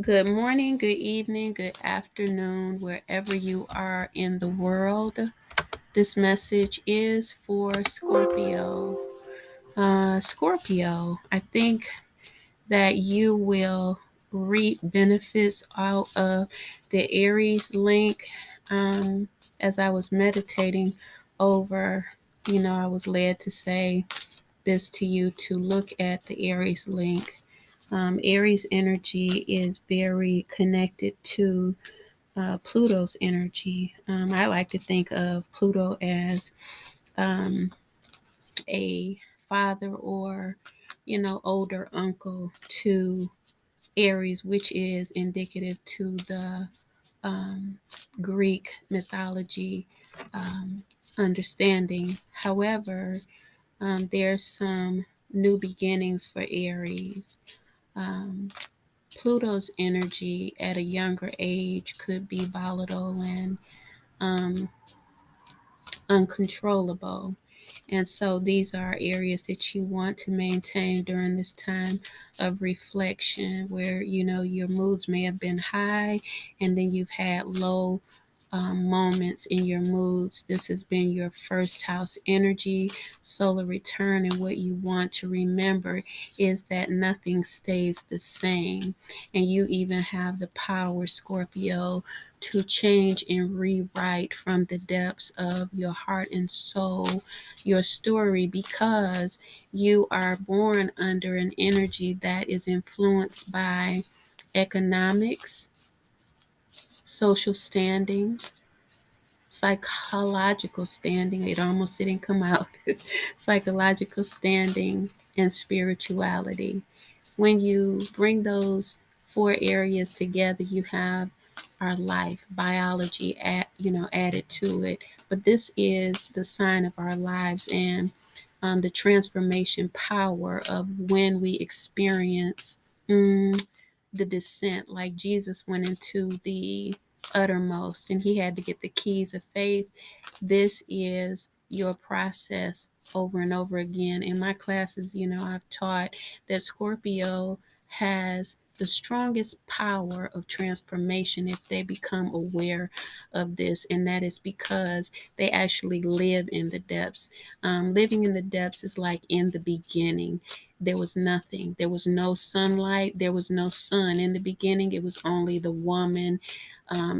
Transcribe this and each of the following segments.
Good morning, good evening, good afternoon, wherever you are in the world. This message is for Scorpio. Scorpio, I think that you will reap benefits out of the Aries link. As I was meditating over, I was led to say this to you to look at the Aries link. Aries energy is very connected to Pluto's energy. I like to think of Pluto as a father or, older uncle to Aries, which is indicative to the Greek mythology understanding. However, there's some new beginnings for Aries. Um, Pluto's energy at a younger age could be volatile and um, uncontrollable. And so these are areas that you want to maintain during this time of reflection where, your moods may have been high and then you've had low moments in your moods. This has been your first house energy, solar return. And what you want to remember is that nothing stays the same. And you even have the power, Scorpio, to change and rewrite from the depths of your heart and soul your story, because you are born under an energy that is influenced by economics, social standing, psychological standing. It almost didn't come out. Psychological standing and spirituality. When you bring those four areas together, you have our life, biology, added to it. But this is the sign of our lives and the transformation power of when we experience the descent, like Jesus went into the uttermost and he had to get the keys of faith. This is your process over and over again. In my classes, I've taught that Scorpio has the strongest power of transformation if they become aware of this, and that is because they actually live in the depths. Living in the depths is like in the beginning. There was nothing. There was no sunlight. There was no sun in the beginning. It was only the woman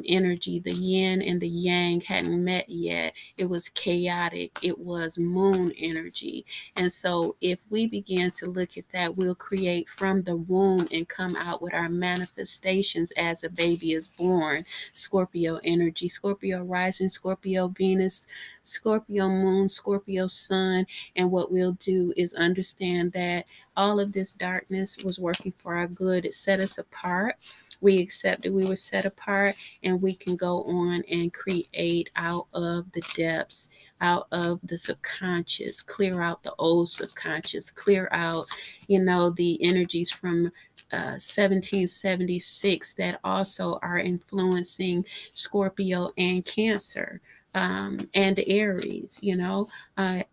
energy. The yin and the yang hadn't met yet. It was chaotic. It was moon energy. And so if we begin to look at that, we'll create from the womb and come out with our manifestations as a baby is born. Scorpio energy, Scorpio rising, Scorpio Venus, Scorpio moon, Scorpio sun. And what we'll do is understand that all of this darkness was working for our good. It set us apart. We accepted we were set apart, and we can go on and create out of the depths, out of the subconscious, clear out the old subconscious, clear out, the energies from 1776 that also are influencing Scorpio and Cancer. And Aries,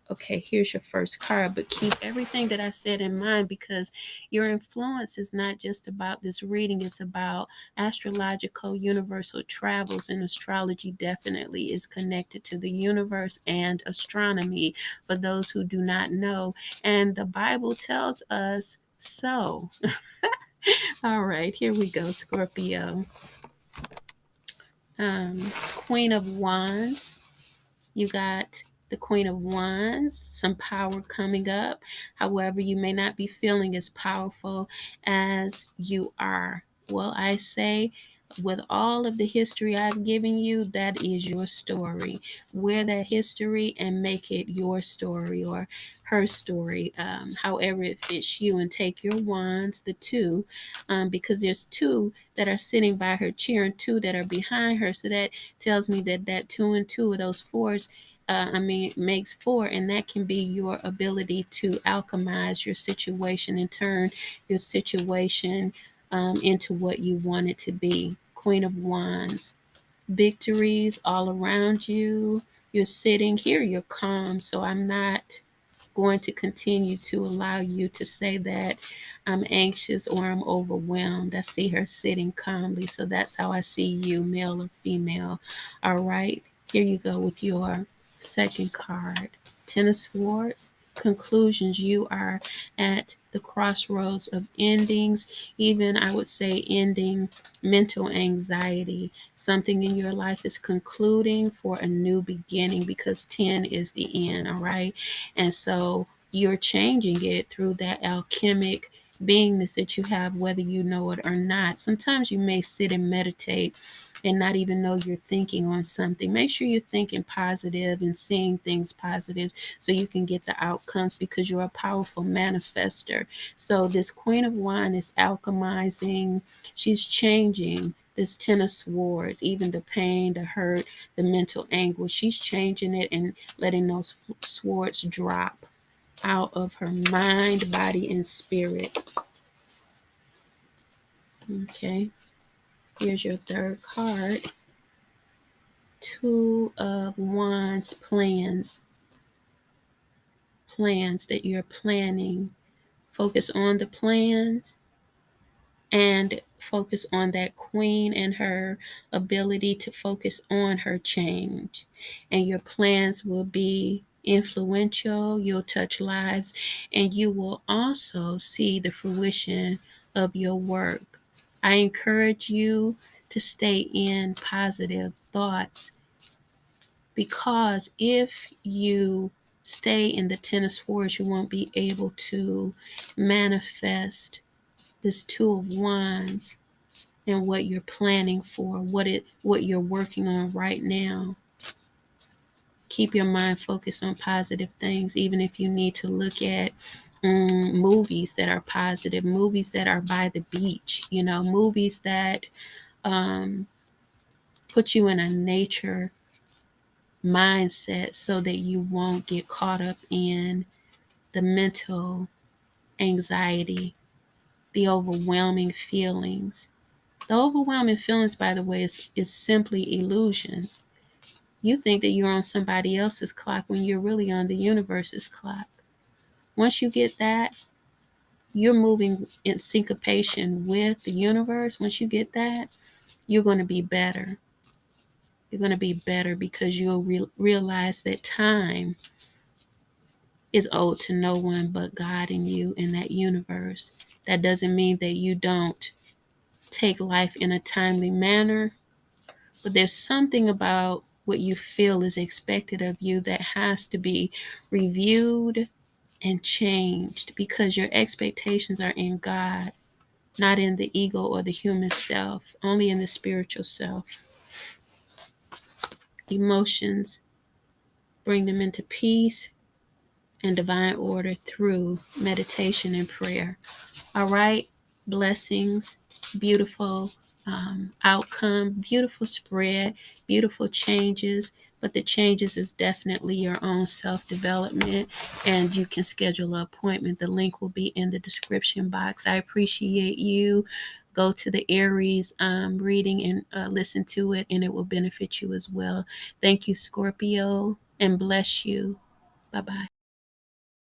okay, here's your first card, but keep everything that I said in mind, because your influence is not just about this reading, it's about astrological universal travels, and astrology definitely is connected to the universe and astronomy for those who do not know. And the Bible tells us so. All right, here we go, Scorpio. Queen of Wands. You got the Queen of Wands, some power coming up. However, you may not be feeling as powerful as you are. Well, I say, with all of the history I've given you, that is your story. Wear that history and make it your story or her story, however it fits you. And take your wands, the two, because there's two that are sitting by her chair and two that are behind her. So that tells me that two and two of those fours, makes four, and that can be your ability to alchemize your situation and turn your situation into what you want it to be. Queen of Wands, victories all around you. You're sitting here, you're calm. So I'm not going to continue to allow you to say that I'm anxious or I'm overwhelmed. I see her sitting calmly. So that's how I see you, male or female. All right. Here you go with your second card. Ten of Swords. Conclusions. You are at the crossroads of endings, even I would say ending mental anxiety. Something in your life is concluding for a new beginning, because 10 is the end, all right? And so you're changing it through that alchemic beingness that you have, whether you know it or not. Sometimes you may sit and meditate and not even know you're thinking on something. Make sure you're thinking positive and seeing things positive so you can get the outcomes, because you're a powerful manifester. So this Queen of Wands is alchemizing. She's changing this Ten of Swords, even the pain, the hurt, the mental anguish. She's changing it and letting those swords drop out of her mind, body, and spirit. Okay, here's your third card. Two of Wands. Plans that you're planning. Focus on the plans and focus on that queen and her ability to focus on her change. And your plans will be influential, you'll touch lives, and you will also see the fruition of your work. I encourage you to stay in positive thoughts, because if you stay in the Ten of Swords, you won't be able to manifest this Two of Wands and what you're planning for, what you're working on right now. Keep your mind focused on positive things, even if you need to look at movies that are positive, movies that are by the beach, movies that put you in a nature mindset so that you won't get caught up in the mental anxiety, the overwhelming feelings. The overwhelming feelings, by the way, is simply illusions. You think that you're on somebody else's clock when you're really on the universe's clock. Once you get that, you're moving in syncopation with the universe. Once you get that, you're going to be better. You're going to be better because you'll realize that time is owed to no one but God and you in that universe. That doesn't mean that you don't take life in a timely manner, but there's something about what you feel is expected of you that has to be reviewed and changed, because your expectations are in God, not in the ego or the human self, only in the spiritual self. Emotions, bring them into peace and divine order through meditation and prayer. All right, blessings, beautiful outcome, beautiful spread, beautiful changes. But the changes is definitely your own self-development, and you can schedule an appointment. The link will be in the description box. I appreciate you. Go to the Aries reading and listen to it, and it will benefit you as well. Thank you, Scorpio, and bless you. Bye-bye.